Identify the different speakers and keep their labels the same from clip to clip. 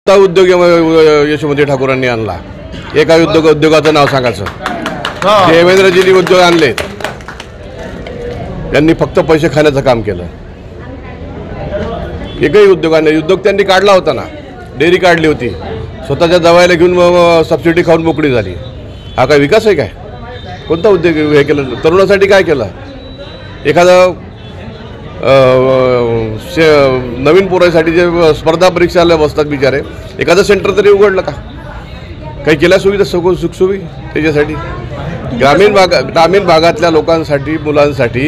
Speaker 1: उद्योग यशोमती ठाकूरांनी आणला। एका उद्योगाचं नाव सांगायचं। देवेंद्रजींनी उद्योग आणले, त्यांनी फक्त पैसे खाण्याचं काम केलं। एकही उद्योगाने उद्योग त्यांनी काढला होता ना, डेअरी काढली होती, स्वतःच्या जवायला घेऊन सबसिडी खाऊन मोकळी झाली। हा काय विकास आहे? काय कोणता उद्योग हे केलं? तरुणासाठी काय केलं? एखादा नवीन पोरासाठी जे स्पर्धा परीक्षाला बसतात बिचारे, एखादं सेंटर तरी उघडलं का? काही केल्या सुविधा सुखसुवी त्याच्यासाठी? ग्रामीण भागातल्या लोकांसाठी, मुलांसाठी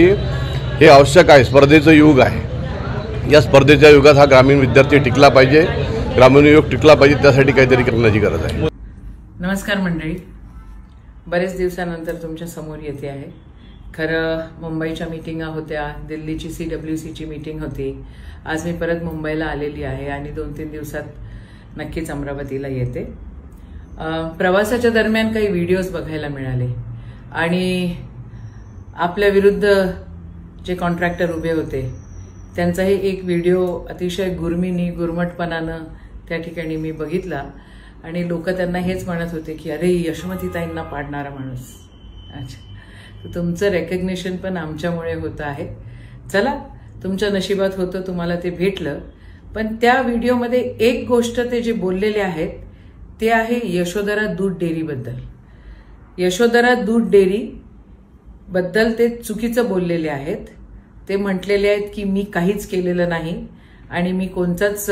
Speaker 1: हे आवश्यक आहे। स्पर्धेचं युग आहे। या स्पर्धेच्या युगात हा ग्रामीण विद्यार्थी टिकला पाहिजे, ग्रामीण युवक टिकला पाहिजे, त्यासाठी काहीतरी करण्याची गरज आहे।
Speaker 2: नमस्कार मंडळी, बरेच दिवसानंतर तुमच्या समोर येते आहे। खरं मुंबईच्या मीटिंगा होत्या, दिल्लीची CWCची मीटिंग होती। आज मी परत मुंबईला आलेली आहे आणि 2-3 दिवसात नक्कीच अमरावतीला येते। प्रवासाच्या दरम्यान काही व्हिडिओज बघायला मिळाले आणि आपल्या विरुद्ध जे कॉन्ट्रॅक्टर उभे होते त्यांचाही एक व्हिडिओ अतिशय गुरमटपणानं त्या ठिकाणी मी बघितला आणि लोक त्यांना हेच म्हणत होते की अरे यशोमतीताईंना पाडणारा माणूस। अच्छा, तुमचं रेकग्निशन पण आमच्यामुळे होतं आहे। चला, तुमच्या नशिबात होतं, तुम्हाला ते भेटलं। पण त्या व्हिडिओमध्ये एक गोष्ट ते जे बोललेले आहेत ते आहे यशोधरा दूध डेअरी बद्दल। यशोधरा दूध डेअरी बद्दल ते चुकीचं बोललेले आहेत। ते म्हटलेले आहेत की मी काहीच केलेलं नाही आणि मी कोणताच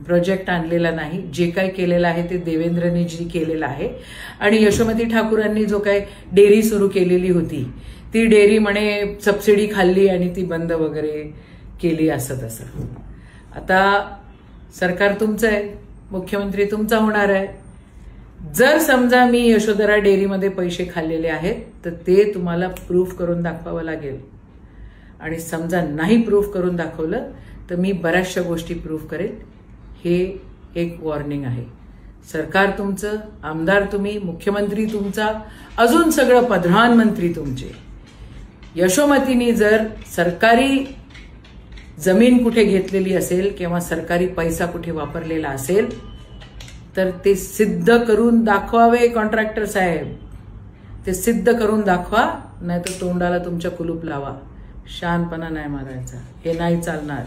Speaker 2: प्रोजेक्ट आणलेला नाही। जे काही केलेलं आहे ते देवेंद्रजींनी केलेलं आहे आणि यशोमती ठाकूरांनी जो काही डेअरी सुरू केलेली होती ती डेअरी म्हणे सबसिडी खाल्ली आणि ती बंद वगैरे केली, असं तसं। आता सरकार तुमचं आहे, मुख्यमंत्री तुमचा होणार आहे। जर समजा मी यशोधरा डेअरीमध्ये पैसे खाल्लेले आहेत तर ते तुम्हाला प्रूफ करून दाखवावं लागेल आणि समजा नाही प्रूफ करून दाखवलं तर मी बऱ्याचशा गोष्टी प्रूफ करेन। हे एक वॉर्निंग आहे। सरकार तुमचं, आमदार तुम्ही, मुख्यमंत्री तुमचा, अजून सगळं प्रधानमंत्री तुमचे। यशोमतीनी जर सरकारी जमीन कुठे घेतलेली असेल किंवा सरकारी पैसा कुठे वापरलेला असेल तर ते सिद्ध करून दाखवावे कॉन्ट्रॅक्टर साहेब। ते सिद्ध करून दाखवा, नाहीतर तोंडाला तुमच्या कुलूप लावा। शहाणपणा नाही मारायचा, हे नाही चालणार।